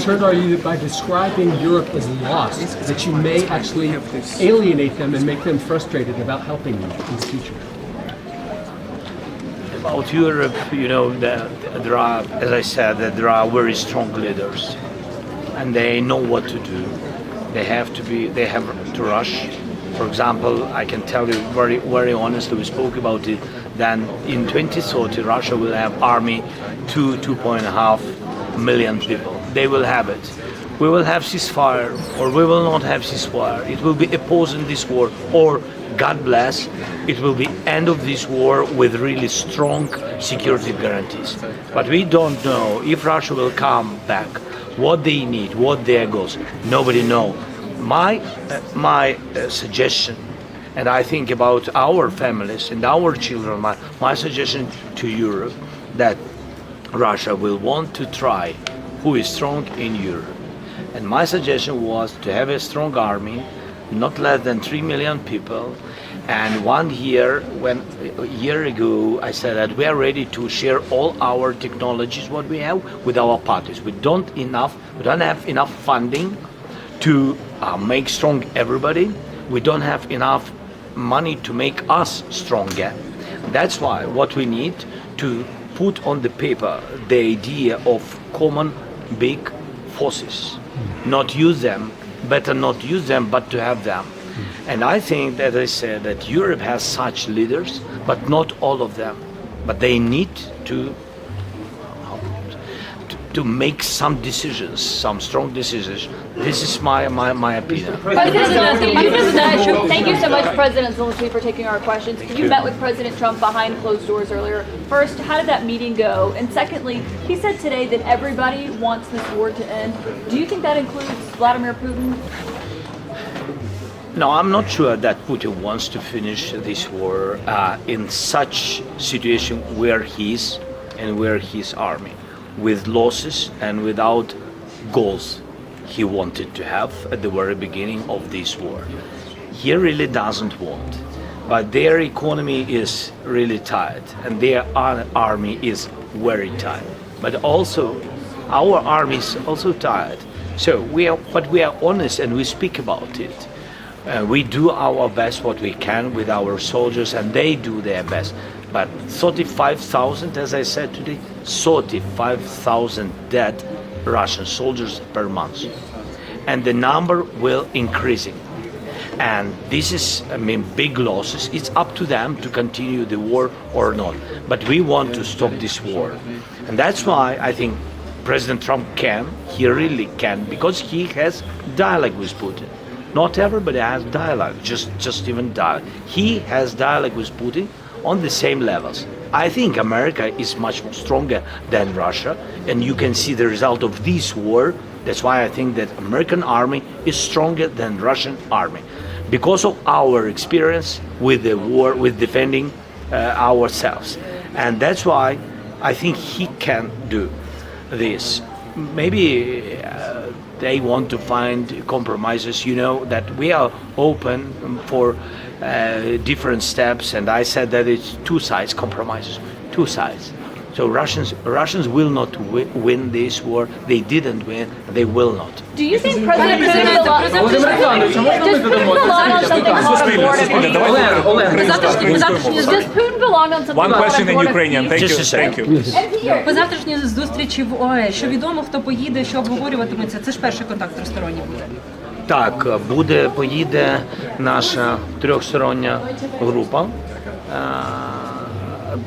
concerned are you that by describing Europe as lost, that you may actually alienate them and make them frustrated about helping you in the future? About Europe, you know, there are, as I said, that there are very strong leaders, and they know what to do. They have to rush. For example, I can tell you very honestly, we spoke about it, then in 2030 Russia will have army 2.5 million people. They will have it. We will have ceasefire, or we will not have ceasefire. It will be a pause in this war, or God bless, it will be end of this war with really strong security guarantees. But we don't know if Russia will come back, what they need, what their goals. Nobody knows. My suggestion, and I think about our families and our children, my suggestion to Europe, that Russia will want to try who is strong in Europe. And my suggestion was to have a strong army, not less than 3 million people. And a year ago, I said that we are ready to share all our technologies, what we have, with our partners. We don't have enough funding to make strong everybody. We don't have enough money to make us stronger. That's why what we need to put on the paper the idea of common big forces. Not use them, better not use them, but to have them. And I think, as I said, that Europe has such leaders, but not all of them. But they need to make some decisions, some strong decisions. This is my opinion. Thank you so much, President Zelensky, for taking our questions. You met with President Trump behind closed doors earlier. First, how did that meeting go? And secondly, he said today that everybody wants this war to end. Do you think that includes Vladimir Putin? No, I'm not sure that Putin wants to finish this war in such situation where he is and where his army, with losses and without goals he wanted to have at the very beginning of this war. He really doesn't want, but their economy is really tight and their army is very tight. But also, our army is also tight. So we are honest and we speak about it. We do our best what we can with our soldiers, and they do their best. But 35,000, as I said today, 35,000 dead Russian soldiers per month. And the number will increasing. And this is, big losses. It's up to them to continue the war or not. But we want to stop this war. And that's why I think President Trump he really can, because he has dialogue with Putin. Not everybody has dialogue, just even dialogue. He has dialogue with Putin on the same levels. I think America is much stronger than Russia, and you can see the result of this war. That's why I think that American army is stronger than Russian army, because of our experience with the war, with defending ourselves. And that's why I think he can do this. Maybe they want to find compromises. You know that we are open for different steps, and I said that it's two sides compromises, two sides. So Russians will not win this war. They didn't win. They will not. Do you think President Putin belongs on something called a board of Does Putin belong on something One question in Ukrainian. Thank Just you. a second. Thank you. По завтрашній зустрічі в ОАЕ, що відомо, хто поїде, що обговорюватиметься, це ж перший контакт тристоронній буде. Так, поїде наша трьохстороння група.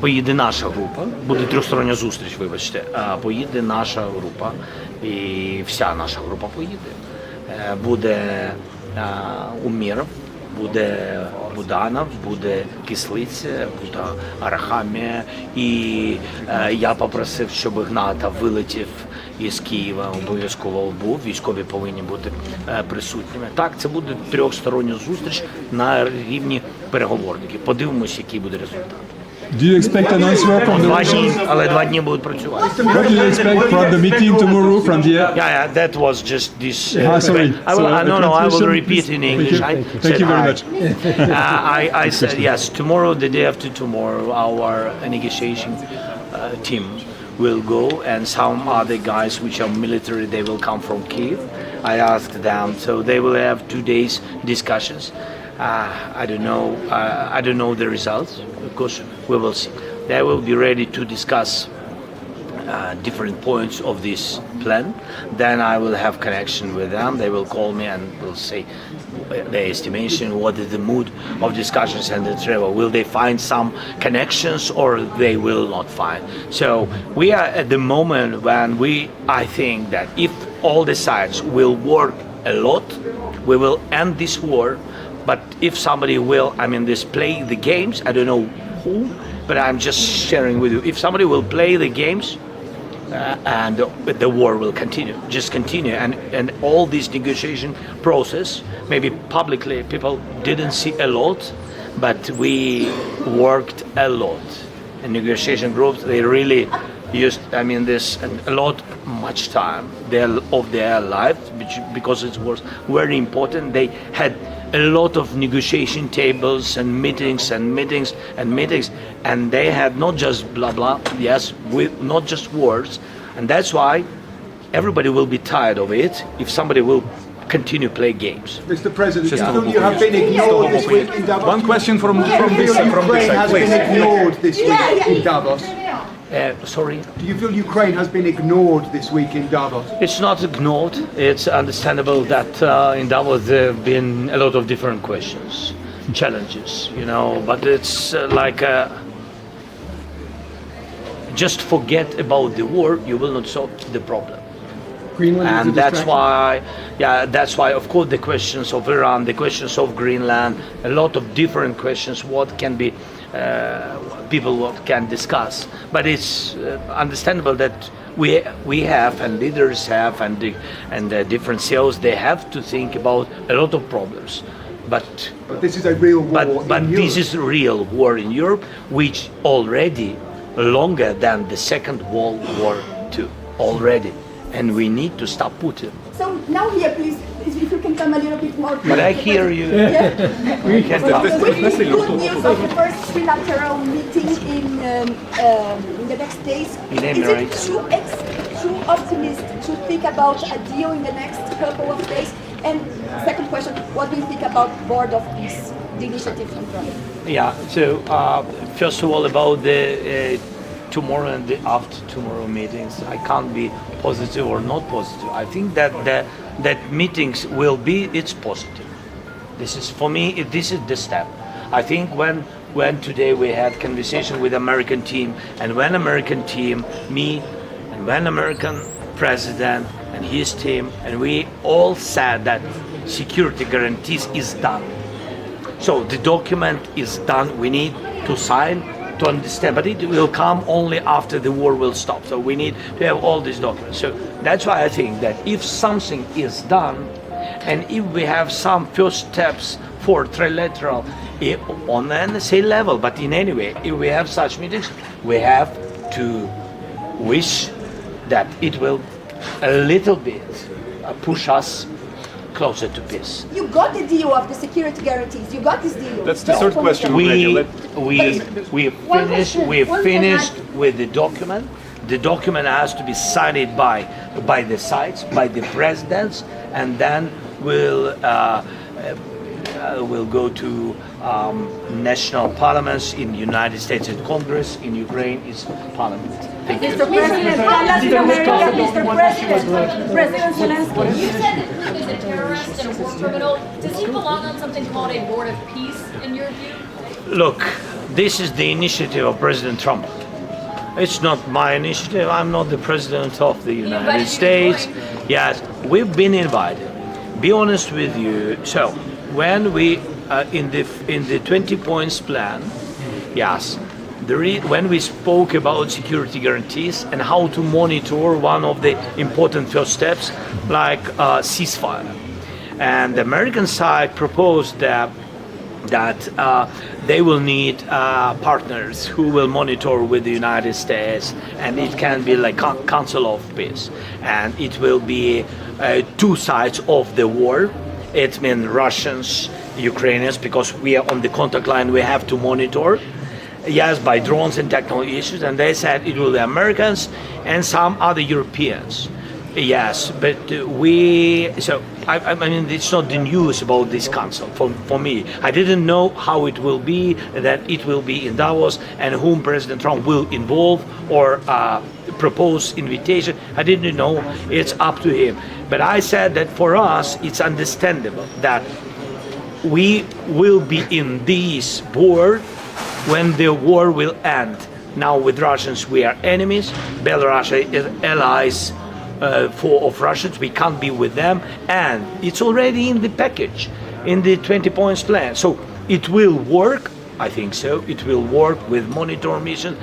Поїде наша група, буде трьохстороння зустріч, вибачте, поїде наша група, і вся наша група поїде. Буде Уміров, буде Буданов, буде Кислиця, буде Арахамія, і я попросив, щоб Гната вилетів із Києва, обов'язково був, військові повинні бути присутніми. Так, це буде трьохстороння зустріч на рівні переговорників. Подивимось, який буде результат. Do you expect an answer from the Russians? Але 2 дні будуть працювати. What do you expect from the meeting tomorrow from the... Yeah, that was just this... sorry. I will repeat in English. Thank you very much. I said, yes, tomorrow, the day after tomorrow, our negotiation team will go, and some other guys which are military, they will come from Kiev. I asked them, so they will have 2 days discussions. I don't know the results. Of course, we will see. They will be ready to discuss different points of this plan. Then I will have connection with them. They will call me and will say the estimation, what is the mood of discussions and the travel. Will they find some connections or they will not find? So we are at the moment when I think that if all the sides will work a lot, we will end this war. But if somebody will, play the games, I don't know who, but I'm just sharing with you. If somebody will play the games, and the war will continue, and all this negotiation process, maybe publicly people didn't see a lot, but we worked a lot. And negotiation groups, they really used, much time of their life, because it was very important. They had a lot of negotiation tables and meetings, and they had not just blah blah, yes, with not just words, and that's why everybody will be tired of it if somebody will continue play games. Mr. President, you have been ignored this week in Davos. One question from this Ukraine side, has please. been ignored this week in Davos. Sorry? Do you feel Ukraine has been ignored this week in Davos? It's not ignored. It's understandable that in Davos there have been a lot of different questions, challenges, but it's just forget about the war, you will not solve the problem. Greenland is And a distraction. that's why, of course, the questions of Iran, the questions of Greenland, a lot of different questions, what can be, people what can discuss. But it's understandable that we have, and leaders have, and the different CEOs, they have to think about a lot of problems. But this is a real war but in this Europe. is a real war in Europe, which already longer than the Second World War II already. And we need to stop Putin. So now here, please, if you can come a little bit more. But I hear you. We can talk. With the good news of the first trilateral meeting in the next days, In is Emirates. it too optimistic to think about a deal in the next couple of days? And second question, what do you think about Board of Peace, the initiative from Trump? Yeah, so first of all, about the tomorrow and the after tomorrow meetings, I can't be positive or not positive. I think that that meetings will be, it's positive. This is, for me, this is the step. I think when today we had conversation with American team, and when American team, me, and when American president and his team, and we all said that security guarantees is done. So the document is done, we need to sign, to understand, but it will come only after the war will stop. So we need to have all these documents. So that's why I think that if something is done, and if we have some first steps for trilateral on an NSA level, but in any way, if we have such meetings, we have to wish that it will a little bit push us closer to peace. You got the deal of the security guarantees. You got this deal. That's the third question. We finished with the document. The document has to be signed by the sides, by the presidents, and then we'll go to national parliaments in the United States and Congress. In Ukraine is parliament. Thank you. Mr. President, President Zelensky. You said that Putin is a terrorist and a war criminal. Does he belong on something called a Board of Peace, in your view? Look, this is the initiative of President Trump. It's not my initiative. I'm not the president of the United States. Yes, we've been invited. Be honest with you. So when we in the 20 points plan, yes, when we spoke about security guarantees and how to monitor one of the important first steps, like ceasefire, and the American side proposed that they will need partners who will monitor with the United States, and it can be like Council of Peace, and it will be two sides of the war. It means Russians, Ukrainians, because we are on the contact line, we have to monitor, yes, by drones and technology issues, and they said it will be Americans and some other Europeans. Yes, but I mean, it's not the news about this council for me. I didn't know how it will be, that it will be in Davos, and whom President Trump will involve or propose invitation. I didn't know. It's up to him. But I said that for us, it's understandable that we will be in this board when the war will end. Now with Russians, we are enemies. Belarus is allies of Russians. We can't be with them, and it's already in the package, in the 20 points plan. So it will work. I think so. It will work with monitor mission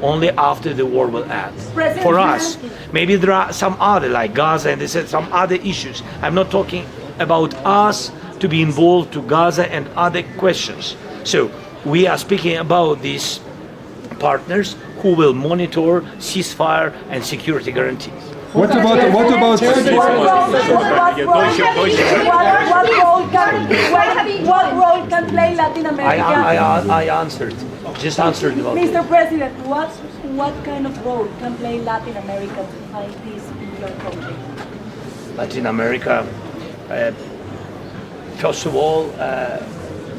only after the war will end. For us, maybe there are some other, like Gaza, and they said some other issues. I'm not talking about us to be involved to Gaza and other questions. So we are speaking about these partners who will monitor ceasefire and security guarantees. What about What role can play Latin America? I just answered about Mr. President, what kind of role can play Latin America to find peace in your country? Latin America. First of all,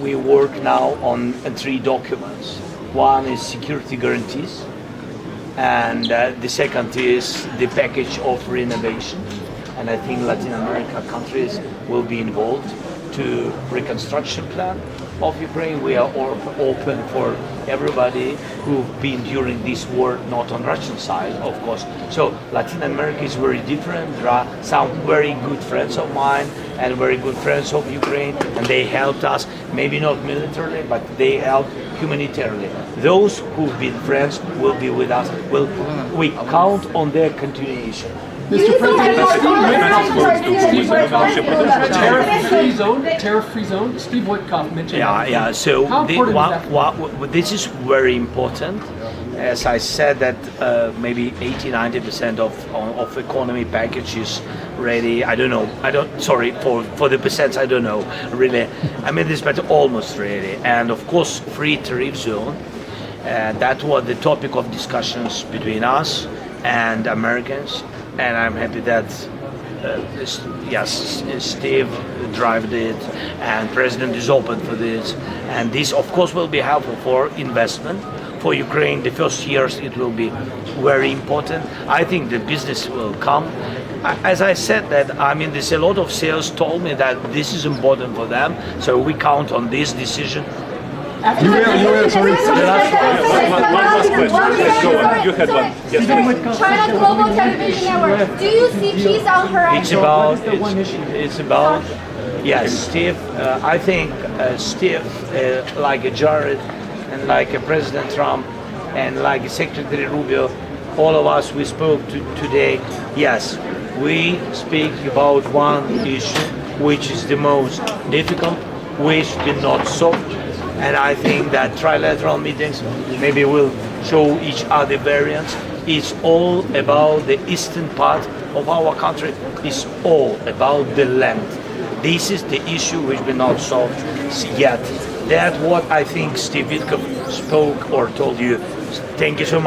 we work now on 3 documents. One is security guarantees, and the second is the package of renovation. And I think Latin America countries will be involved to reconstruction plan of Ukraine. We are open for everybody who've been during this war, not on Russian side, of course. So Latin America is very different. There are some very good friends of mine and very good friends of Ukraine, and they helped us, maybe not militarily, but they helped humanitarianly. Those who've been friends will be with us. We count on their continuation. Mr. President, tariff-free zone. Steve Witkoff mentioned. Yeah. So this is very important. As I said, that maybe 80-90% of economy package is ready. I don't know. Sorry for the percents. I don't know really. I mean this, but almost ready. And of course, free tariff zone. That was the topic of discussions between us and Americans. And I'm happy that Steve drove it, and President is open for this. And this, of course, will be helpful for investment for Ukraine. The first years it will be very important. I think the business will come. As I said that, I mean, there's a lot of sales told me that this is important for them. So we count on this decision. You were sorry. One last question. Let's go on. You had one. Yes, please. China Global Television Network. Do you see peace on horizon? It's about yes, Steve. I think Steve, like a Jared, and like a President Trump, and like a Secretary Rubio, all of us we spoke today. Yes, we speak about one issue, which is the most difficult, which did not solve. And I think that trilateral meetings maybe will show each other variants. It's all about the eastern part of our country. It's all about the land. This is the issue which will not solved yet. That's what I think Steve Witkoff spoke or told you. Thank you so much.